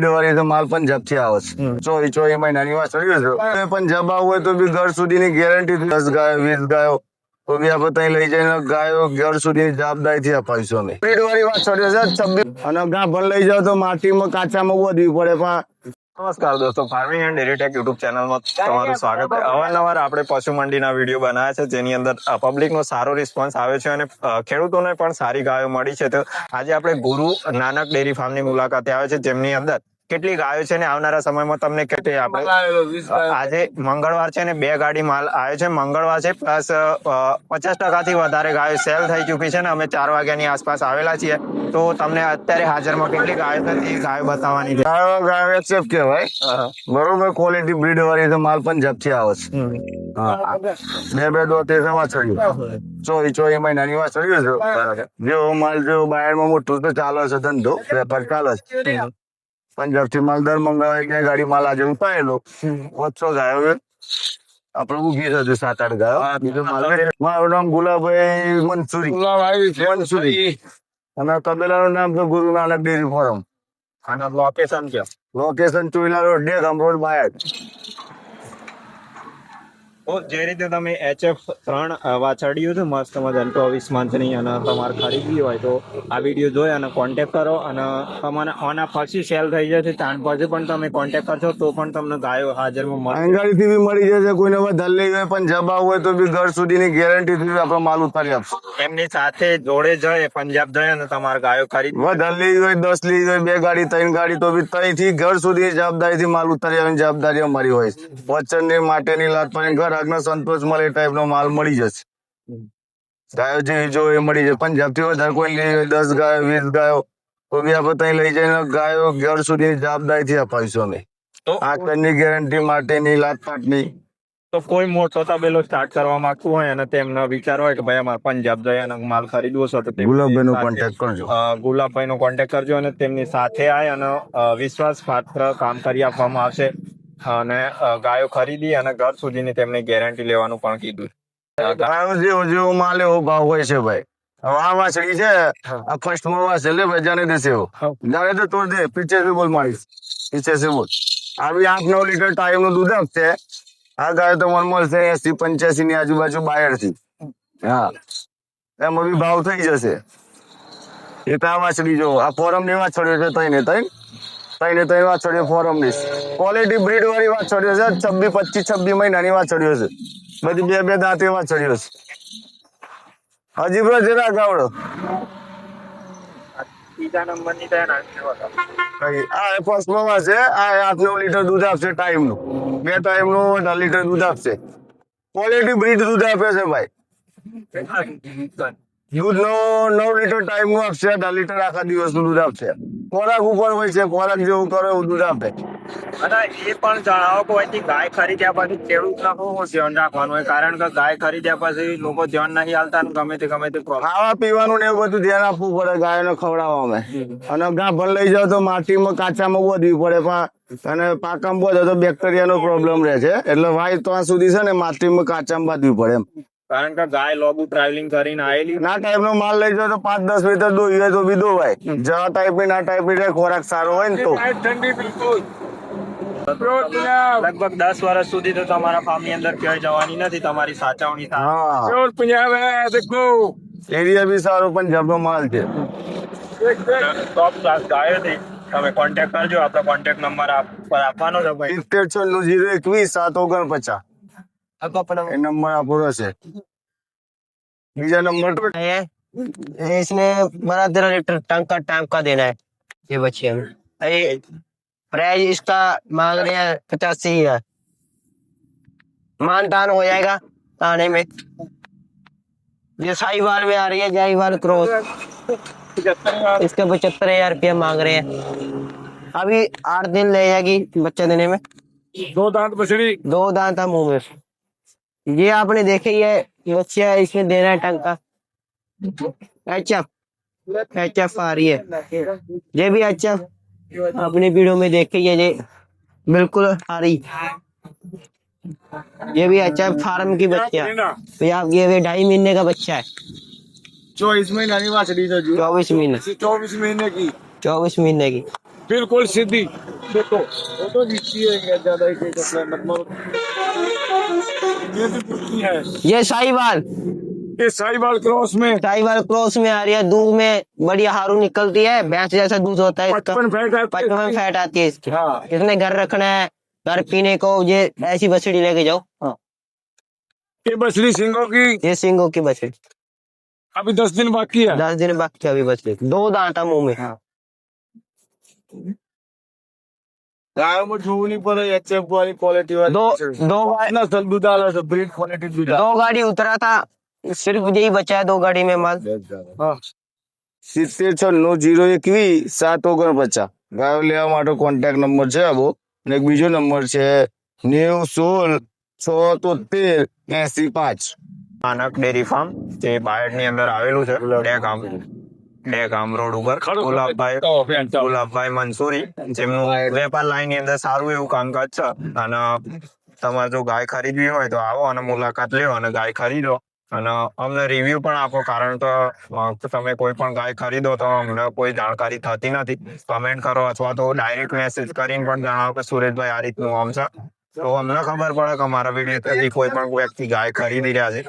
ફેબ્રુઆરી તો માલ પંજાબ થી આવે છે. ચોવી મહિનાની વાત ચડ્યો છે. પંજાબ આવું હોય તો બી ઘર સુધીની ગેરંટી 10 ગાયો 20 ગાયો તો બી આપણે ત્યાં લઈ જઈને ગાયો ઘર સુધીની જવાબદારી થી અપાવીશું અમે. ફેબ્રુઆરી વાત ચડ્યો છે 26 અને ગાભણ લઈ જાવ તો માટીમાં કાચામાં વધવી પડે પણ. નમસ્કાર દોસ્તો, farming and dairy tech YouTube ચેનલમાં તમારું સ્વાગત છે. અવારનવાર આપણે પશુ મંડીના વિડીયો બનાવ્યા છે, જેની અંદર પબ્લિકનો સારો રિસ્પોન્સ આવે છે અને ખેડૂતોને પણ સારી ગાયો મળી છે. તો આજે આપણે ગુરુ નાનક ડેરી ફાર્મની મુલાકાતે આવે છે, જેમની અંદર કેટલી ગાયો છે ને આવનારા સમયમાં તમને કેટલી આપણે આજે મંગળવાર છે ને 2 ગાડી માલ આવે છે. મંગળવાર છે પ્લસ 50% થી વધારે ગાયો સેલ થઈ ચૂકી છે ને અમે 4 વાગ્યાની આસપાસ આવેલા છીએ. તો તમને અત્યારે હાજરમાં કેટલી ગાયો છે એ ગાયો બતાવવાની છે. ગાયો એક્સેપ્ટ કહેવાય બરોબર. ક્વોલિટી બ્રીડ વાળી તો માલ પંજાબ થી આવે છે. હા બે દોતે ચડ્યું ચોવી મહિનાની વાત ચડ્યું છે. જેવો માલ જેવો બહારમાં મોટું તો ચાલે છે ધંધો વેપાર ચાલે છે. પંજાબ થી માલ દર મંગળવારે ક્યાંય ગાડી માલ આજે ઉતારેલો 500 ગાયો આપડે ઉભી છે 7-8 ગાયો. બીજો માલ મારું નામ ગુલાબભાઈ મંસૂરી અને તબેલાનું નામ તો ગુરુ નાનક ડેરી ફાર્મ. અને લોકેશન ક્યાં? Location Choila road Degam road Bayad. તો જે રીતે તમે HF 3 વાછરડ્યું છે મસ્ત મજાનું 24 મંથની અને તમારે ખરીદવી હોય તો આ વિડીયો જોઈ અને કોન્ટેક્ટ કરો અને તમારે આના પછી સેલ થઈ જશે ત્યાં પછી પણ તમે કોન્ટેક્ટ કરશો તો પણ તમને ગાયો હાજરમાં મળે. અંગાડીથી બી મળી જશે. કોઈને વધારે લઈ હોય પંજાબ આવું હોય તો બી ઘર સુધીની ગેરંટી થી આપણે માલ ઉતારી આપશું. એમની સાથે જોડે જાય પંજાબ જાય અને તમારે ગાયો ખરીદ વધારે લઈ હોય 10 લઈ હોય 2 ગાડી 3 ગાડી તો બી ત્યાંથી ઘર સુધી જવાબદારીથી માલ ઉતારી આવવાની જવાબદારી અમારી હોય છે. વચનની માટેની લાત પણ ઘર આગનો સંતોષ મળે એ ટાઈપનો માલ મળી જશે. ગાયો જે જો એ મળી જાય. પંજાબ થી વધારે કોઈ લઈ હોય 10 ગાયો 20 ગાયો તો બી આપણે ત્યાં લઈ જઈને ગાયો ઘર સુધીની જવાબદારીથી અપાવીશું અમે. આકરની ગેરંટી માટેની લાત પાટની. તો કોઈ મોટો તબેલો સ્ટાર્ટ કરવા માંગતું હોય અને તેમનો વિચાર હોય કે ભાઈ અમારે પંજાબ જઈ અને માલ ખરીદવો છે તો ગુલાબભાઈનો કોન્ટેક્ટ કરજો. ગુલાબભાઈનો કોન્ટેક્ટ કરજો અને તેમની સાથે આય અને વિશ્વાસ પાત્ર કામ કરી આપવામાં આવશે અને ગાયો ખરીદી અને ઘર સુધીની તેમને ગેરંટી લેવાનું પણ કીધું. ગાયો જેવો માલ એવો ભાવ હોય છે ભાઈ. હવે આ વાછડી છે આ ફર્સ્ટ માં વાછે લે ભાઈ જાણે દેશે એવો જાણે તો તોડ દે. પીછે से बोल मारिस पीछे से बोल. આ બી 8-9 લીટર ટાઈમ નું દૂધ આપશે. આ ગાય તો મને મળશે 80-85 ની આજુબાજુ બાયર થી. હા એમાં બી ભાવ થઈ જશે. એ તો આ વાછડી જો આ ફોરમ ની વાછડીઓ છે ત્રણ વાછડીઓ ફોરમ ની ક્વોલિટી બ્રીડ વાળી વાછડીઓ છે. 26 મહિનાની વાછડીઓ છે. બધી બે દાંતે વાછડીઓ છે. હજી બ્રો જરા ગાવડો બીજા નંબરની આ ફર્સ્ટ માં છે. આ 8-9 લીટર દૂધ આપશે ટાઈમ નું. 2 ટાઈમ નું 18 લીટર દૂધ આપશે. ક્વોલિટી બ્રીડ દૂધ આપે છે ભાઈ. દૂધ નો 9 લીટર ટાઈમ નું આપશે. 18 લીટર આખા દિવસ નું દૂધ આપશે. ખોરાક ઉપર હોય છે. ખોરાક જેવું કરો એવું દૂધ આપે. અને એ પણ જણાવો કે ભાઈ ગાય ખરીદ્યા પછી ખેડૂતના શું ધ્યાન રાખવાનું હોય, કારણ કે ગાય ખરીદ્યા પછી લોકો ધ્યાન નહીં આલતા ને ગમે તે ખાવા પીવાનું ને એવું બધું ધ્યાન આપવું પડે ગાયોને ખવડાવવામાં. અને ગાભણ લઈ જાવ તો માટીમાં કાચામાં વધવી પડે પણ અને પાકામાં વધે તો બેક્ટેરિયાનો પ્રોબ્લેમ રહે છે. એટલે વાય ત્યાં સુધી છે ને માટીમાં કાચામાં બાંધવી પડે એમ. કારણ કે ગાય લોબુ ટ્રાવેલિંગ કરીને આવેલી ના ટાઈપ નો માલ લઈ જાવ તો 5-10 લીટર દોઈ હોય તો બી દોવાય. જવા ટાઈપ ની ના ટાઈપ ની ખોરાક સારો હોય ને તો લગભગ 10 વર્ષ સુધી તો તમારા ફાર્મ ની અંદર ક્યાંય જવાની નથી. તમારી સાચવણી એરિયા બી સારો પંજાબ નો માલ છે. ટોપ ક્લાસ ગાયો છે. તમે કોન્ટેક્ટ કરજો. આપણો કોન્ટેક્ટ નંબર આપવાનો છે ભાઈ 73-021-749. ये नंबर आपको है. बीजा नंबर है इसमें 12 लीटर टाइम का देना है ये बच्चे में. ये प्राइस इसका मांग रहे हैं 85,000. मान तान हो जाएगा आने में. ये साहिवाल में आ रही है जाहिवाल क्रॉस. इसके 75,000 रुपया मांग रहे हैं. अभी 8 दिन ले जाएगी बच्चा देने में. 2 दांत बछड़ी 2 दांत है मुंह में. ये आपने देखे ये बच्चा इसमें दे रहा है टंका. एचएफ आ रही है. ये भी एचएफ अपने वीडियो में देखे ये बिल्कुल आ रही. ये भी एचएफ फार्म की बच्चा है. तो आप ये 2.5 महीने का बच्चा है. 24 महीने की वाछड़ी है. 24 महीने 24 महीने की 24 महीने की बिल्कुल सीधी देखो फोटो खींचती है ज्यादा ही मतलब ये भी कुर्ती है। ये साहिवाल ये साहिवाल क्रॉस में साहिवाल क्रॉस में आ रही है। दूध में बढ़िया हारू निकलती है, भैंस जैसा दूध होता है इसका। 55 फैट आती है। 55 फैट आती है इसकी। हाँ। इसने घर रखना है, घर पीने को, ये ऐसी बछड़ी लेके जाओ। ये बछड़ी सिंगों की ये सिंगों की बछड़ी, अभी 10 दिन बाकी है। 10 दिन बाकी है अभी बछड़ी। 2 दांत है मुंह में। गाय में જોવું નહીં પડે એચએફ વાળી ક્વોલિટી વાળી दो ના સર दूध आला છે ब्रीड क्वालिटी दूध 2 गाड़ी उतरा था, सिर्फ यही बचा है 2 गाड़ी में माल। 7096012749 ગાયો લેવા માટે કોન્ટેક્ટ નંબર છે આવો અને એક બીજો નંબર છે 90167385 માનક ડેરી ફાર્મ જે બાયડની અંદર આવેલું છે ડેગામ રોડ ઉપર ગુલાબભાઈ મંસૂરી, જેમનું વેપાર લાઈન ની અંદર સારું એવું કામકાજ છે. અને તમારે જો ગાય ખરીદવી હોય તો આવો અને મુલાકાત લ્યો અને ગાય ખરીદો અને અમને રિવ્યુ પણ આપો, કારણ કે તમે કોઈ પણ ગાય ખરીદો તો અમને કોઈ જાણકારી થતી નથી. કમેન્ટ કરો અથવા તો ડાયરેક્ટ મેસેજ કરીને પણ જણાવો કે સુરેશભાઈ આ રીતનું આમ છે, તો અમને ખબર પડે કે અમારા વિડીયો કોઈ પણ વ્યક્તિ ગાય ખરીદી રહ્યા છે.